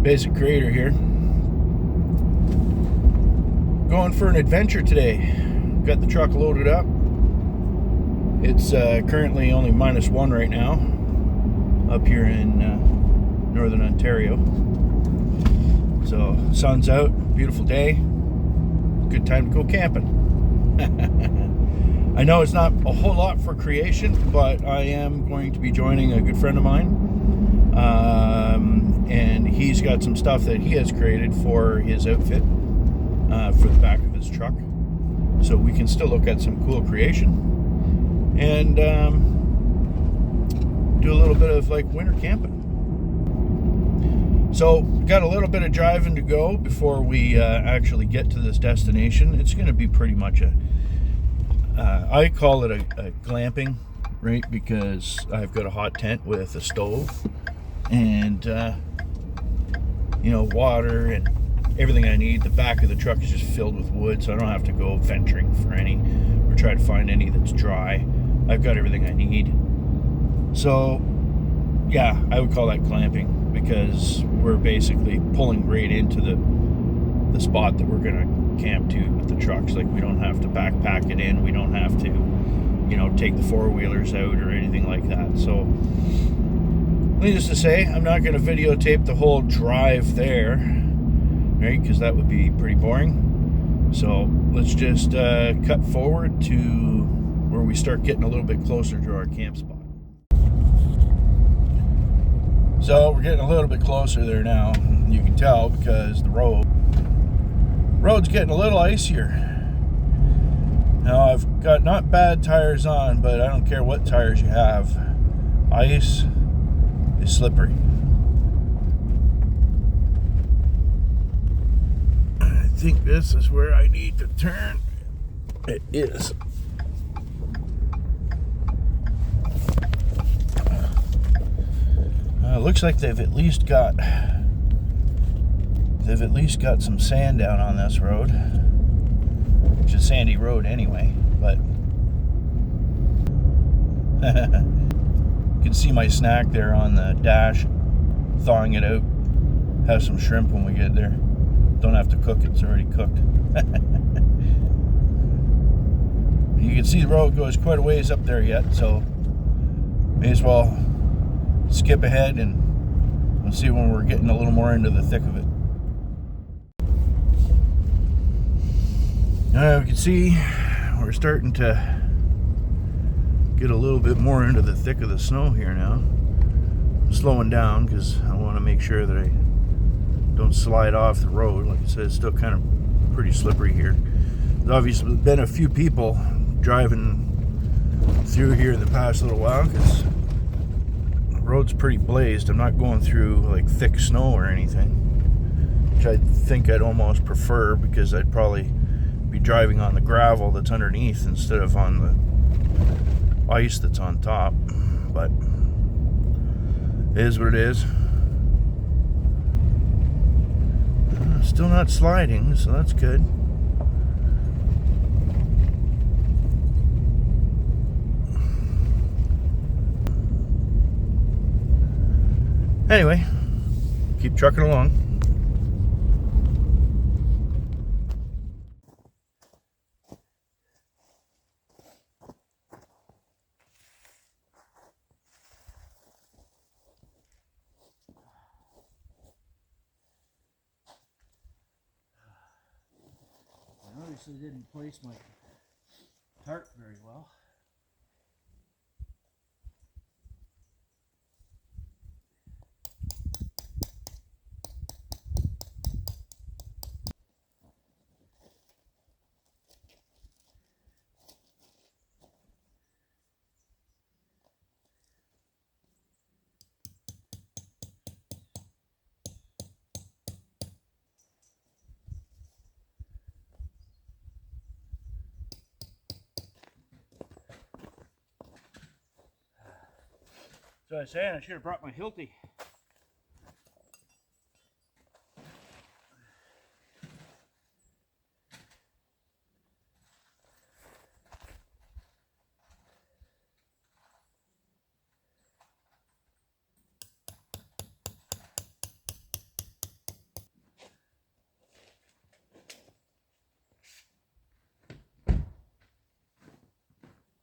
Basic Creator here. Going for an adventure today. Got the truck loaded up. It's currently only -1 right now up here in northern Ontario. So sun's out, beautiful day. Good time to go camping. I know it's not a whole lot for creation, but I am going to be joining a good friend of mine. And he's got some stuff that he has created for his outfit for the back of his truck. So we can still look at some cool creation and do a little bit of like winter camping. So got a little bit of driving to go before we actually get to this destination. It's going to be pretty much I call it a glamping, right? Because I've got a hot tent with a stove and water and everything I need. The back of the truck is just filled with wood, so I don't have to go venturing for any or try to find any that's dry. I've got everything I need. So yeah, I would call that glamping because we're basically pulling right into the spot that we're gonna camp to with the trucks. Like, we don't have to backpack it in, we don't have to take the four-wheelers out or anything like that. So needless to say, I'm not going to videotape the whole drive there, right, because that would be pretty boring. So let's just cut forward to where we start getting a little bit closer to our camp spot. So we're getting a little bit closer there now. You can tell because the road's getting a little icier. Now I've got not bad tires on, but I don't care what tires you have. Ice is slippery. I think this is where I need to turn. It is. Looks like they've at least got some sand down on this road, which is a sandy road anyway, but you can see my snack there on the dash, thawing it out. Have some shrimp when we get there. Don't have to cook it, it's already cooked. You can see the road goes quite a ways up there yet, so may as well skip ahead and we'll see when we're getting a little more into the thick of it. We can see we're starting to get a little bit more into the thick of the snow here now. I'm slowing down because I want to make sure that I don't slide off the road. Like I said, it's still kind of pretty slippery here. There's obviously been a few people driving through here in the past little while because the road's pretty blazed. I'm not going through like thick snow or anything, which I think I'd almost prefer because I'd probably be driving on the gravel that's underneath instead of on the ice that's on top. But it is what it is. Still not sliding, so that's good. Anyway, keep trucking along. I obviously didn't place my tarp very well. So I was saying I should have brought my Hilti.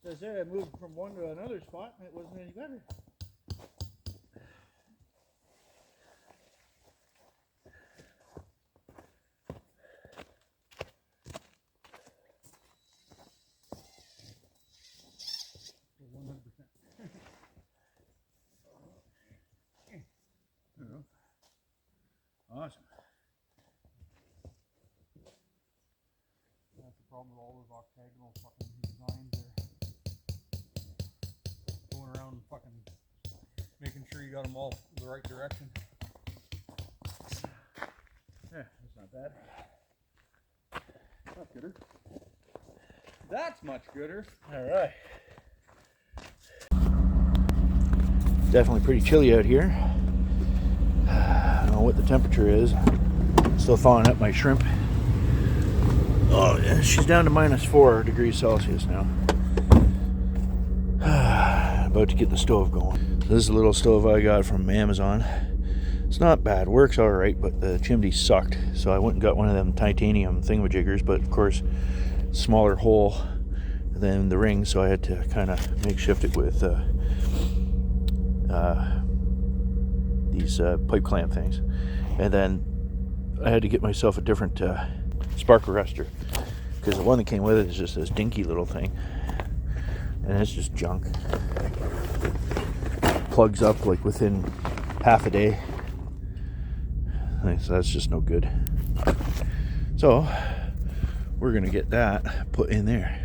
As I said, I moved from one to another spot and it wasn't any better. Awesome. That's the problem with all those octagonal fucking designs. They're going around and fucking making sure you got them all the right direction. Yeah, that's not bad. That's gooder. That's much gooder. All right. Definitely pretty chilly out here. I don't know what the temperature is. Still thawing up my shrimp. Oh, yeah, she's down to -4 degrees Celsius now. About to get the stove going. This is a little stove I got from Amazon. It's not bad, works all right, but the chimney sucked. So I went and got one of them titanium thingamajiggers, but of course, smaller hole than the ring, so I had to kind of makeshift it with these pipe clamp things. And then I had to get myself a different spark arrestor, because the one that came with it is just this dinky little thing, and it's just junk. Plugs up like within half a day. So that's just no good. So we're gonna get that put in there.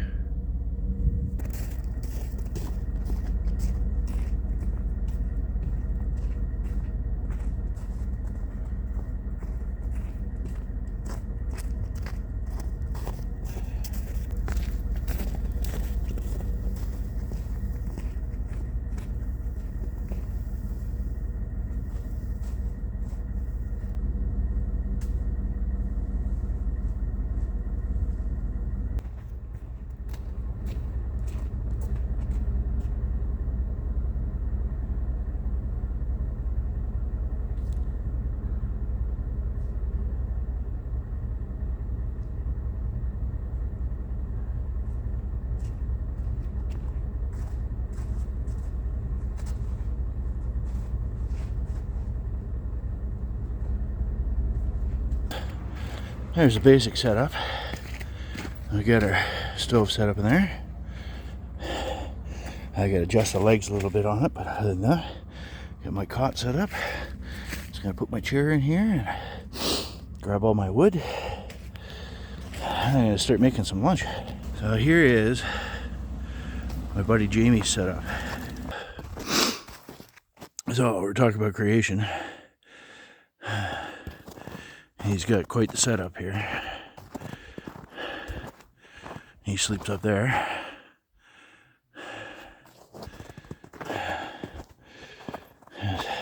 There's the basic setup. We got our stove set up in there. I gotta adjust the legs a little bit on it, but other than that, got my cot set up. Just gonna put my chair in here and grab all my wood. I'm gonna start making some lunch. So here is my buddy Jamie's setup. So we're talking about creation. He's got quite the setup here. He sleeps up there.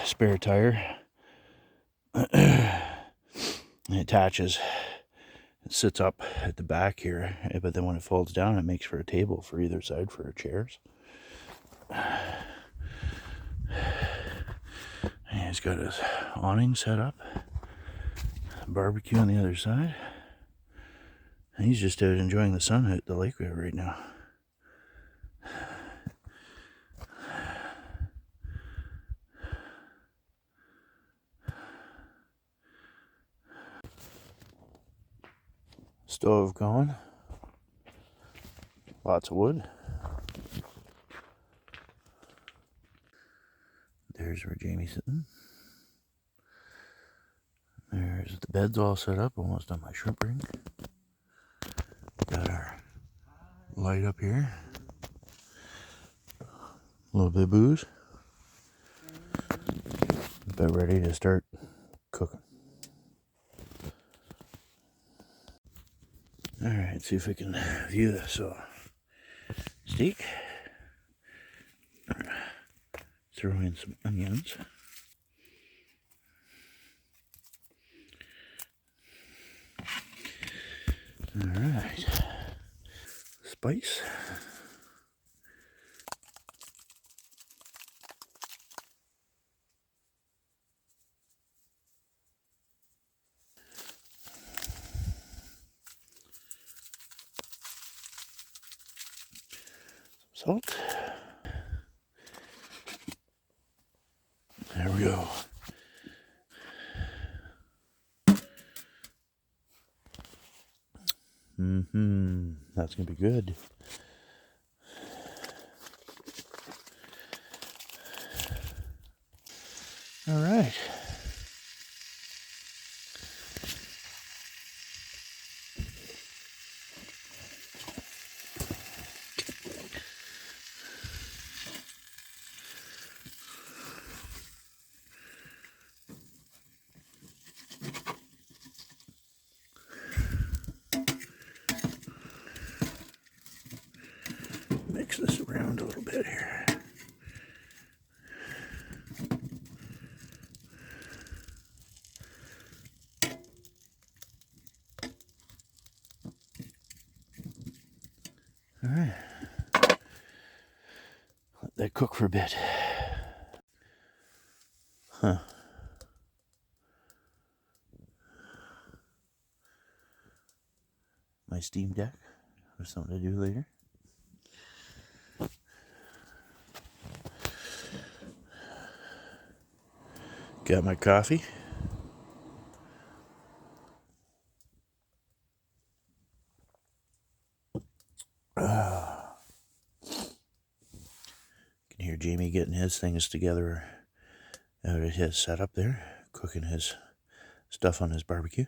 Spare tire. It attaches. It sits up at the back here, but then when it folds down, it makes for a table for either side for our chairs. And he's got his awning set up. Barbecue on the other side. And he's just out enjoying the sun at the lake right now. Stove going. Lots of wood. There's where Jamie's sitting. There's the beds all set up, almost on my shrimp ring. Got our light up here. A little bit of booze. About ready to start cooking. Alright, see if we can view this. So, steak. Throw in some onions. Alright. Spice. Salt. There we go. That's gonna be good. All right. Mix this around a little bit here. All right. Let that cook for a bit. Huh. My Steam Deck. There's something to do later. Got my coffee. Can hear Jamie getting his things together out at his setup there, cooking his stuff on his barbecue.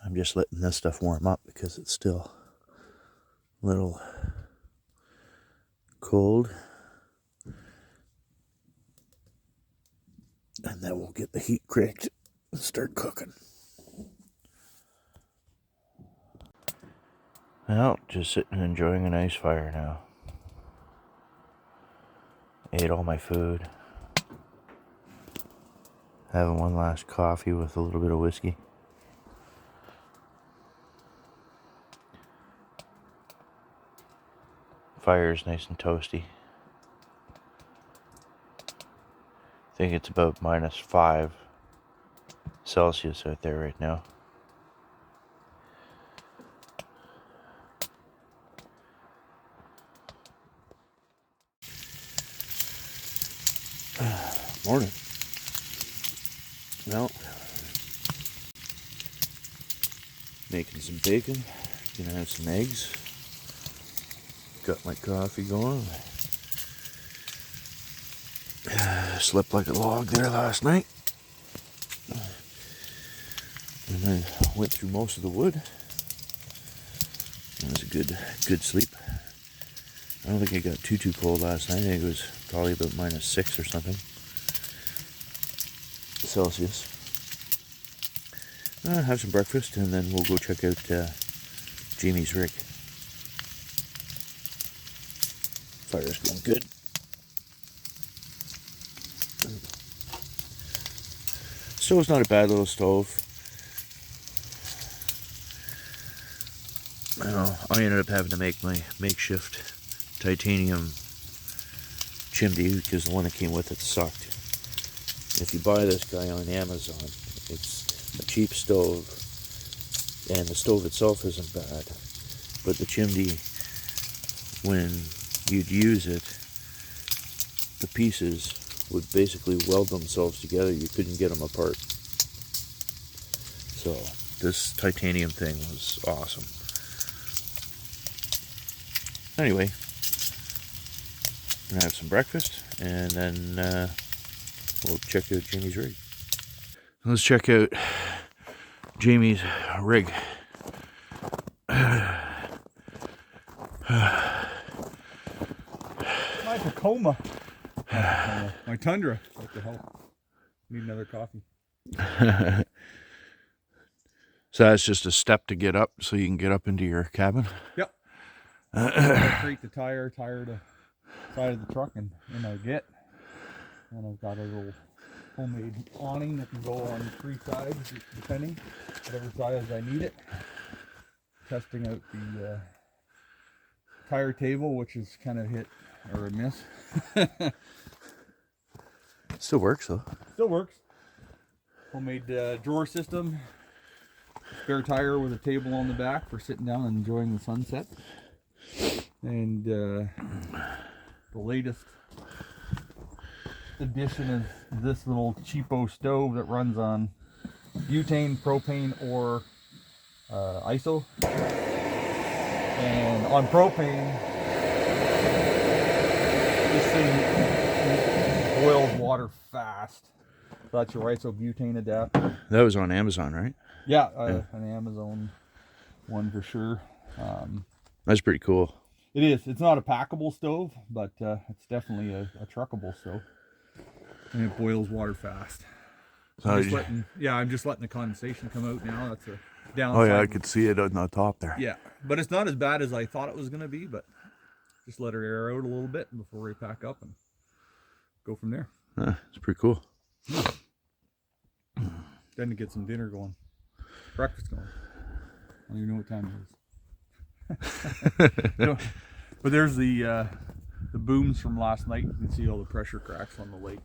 I'm just letting this stuff warm up because it's still a little cold. And then we'll get the heat cranked and start cooking. Well, just sitting and enjoying a nice fire now. Ate all my food. Having one last coffee with a little bit of whiskey. Fire is nice and toasty. I think it's about -5 Celsius out there right now. Morning. Well, making some bacon, gonna have some eggs. Got my coffee going. Slept like a log there last night. And then went through most of the wood. It was a good sleep. I don't think it got too cold last night. I think it was probably about -6 or something Celsius. Have some breakfast and then we'll go check out Jamie's rig. Fire's going good. Stove's not a bad little stove. I ended up having to make my makeshift titanium chimney because the one that came with it sucked. If you buy this guy on Amazon, it's a cheap stove, and the stove itself isn't bad, but the chimney, when you'd use it, the pieces would basically weld themselves together. You couldn't get them apart. So this titanium thing was awesome. Anyway, I'm gonna have some breakfast and then we'll check out Jamie's rig. Let's check out Jamie's rig. My Tacoma. My Tundra. What the hell? Need another coffee. So that's just a step to get up so you can get up into your cabin? Yep. Create the tire to side of the truck and in I get. And I've got a little homemade awning that can go on 3 sides, depending, whatever size I need it. Testing out the tire table, which is kind of hit or a miss. Still works though. Still works. Homemade drawer system. spare tire with a table on the back for sitting down and enjoying the sunset. And the latest addition is this little cheapo stove that runs on butane, propane, or ISO. And on propane, this thing boils water fast. That's your isobutane adapter. That was on Amazon, right? Yeah, an Amazon one for sure. That's pretty cool. It is. It's not a packable stove, but it's definitely a truckable stove. And it boils water fast. So I'm just letting the condensation come out now. That's a downside. Oh yeah, I could see it on the top there. Yeah, but it's not as bad as I thought it was going to be, but just let it air out a little bit before we pack up and go from there. It's pretty cool. Then to get some dinner going. Breakfast going. I don't even know what time it is. But there's the booms from last night. You can see all the pressure cracks on the lake.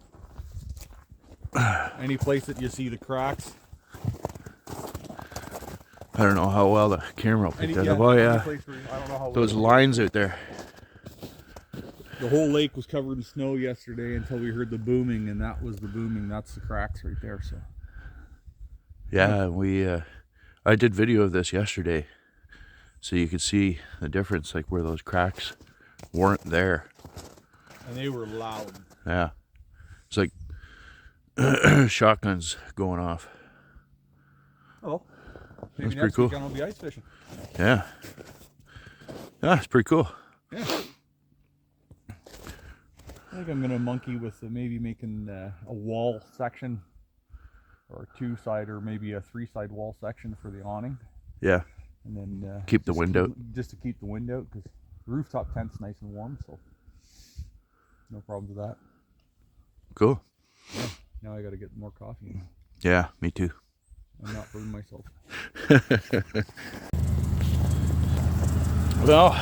Any place that you see the cracks. I don't know how well the camera will pick that up. Oh yeah, I don't know how those lines out there. The whole lake was covered in snow yesterday until we heard the booming, and that was the booming. That's the cracks right there. So yeah, I did video of this yesterday, so you could see the difference, like where those cracks weren't there. And they were loud. Yeah, it's like shotguns going off. Oh, maybe that's pretty cool. Weekend I'll be ice fishing. Yeah, it's pretty cool. Yeah. I think I'm gonna monkey with maybe making a wall section, or a 2-side, or maybe a 3-side wall section for the awning. Yeah. And then keep the wind out. Just to keep the wind out, because the rooftop tent's nice and warm, so no problems with that. Cool. Yeah. Now I got to get more coffee. Yeah, me too. I'm not burning myself. Well,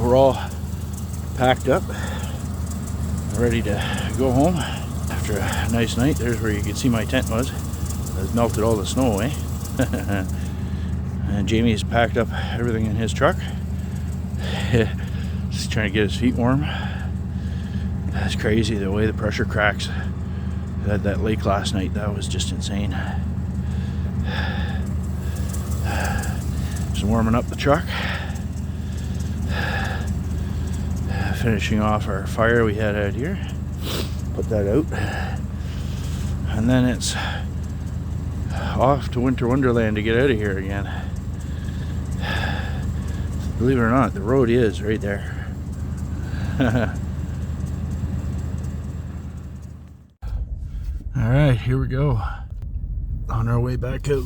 we're all packed up, ready to go home after a nice night. There's where you can see my tent was. It's melted all the snow away. And Jamie's packed up everything in his truck. Just trying to get his feet warm. That's crazy, the way the pressure cracks at that lake last night. That was just insane. Just warming up the truck. Finishing off our fire we had out here. Put that out. And then it's off to Winter Wonderland to get out of here again. Believe it or not, the road is right there. Alright, here we go. On our way back out.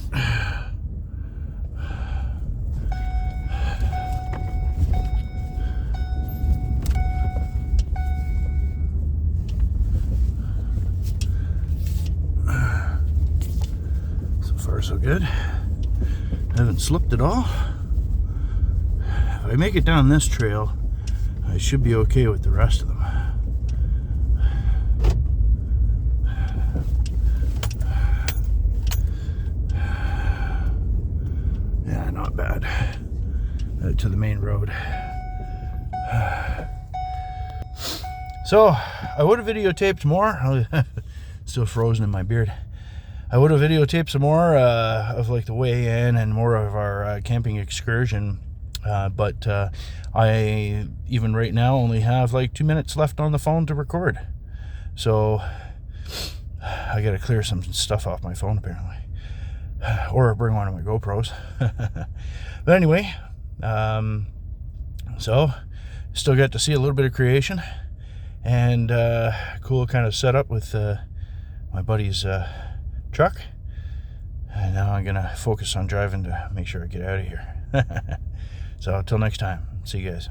So far so good. Haven't slipped at all. If I make it down this trail, I should be okay with the rest of them. Yeah, not bad. To the main road. So, I would have videotaped more. Still frozen in my beard. I would have videotaped some more of like the way in and more of our camping excursion. But I, even right now, only have like 2 minutes left on the phone to record. So I gotta clear some stuff off my phone apparently. Or bring one of my GoPros. But anyway, so still got to see a little bit of creation. And cool kind of setup with my buddy's truck. And now I'm gonna focus on driving to make sure I get out of here. So until next time, see you guys.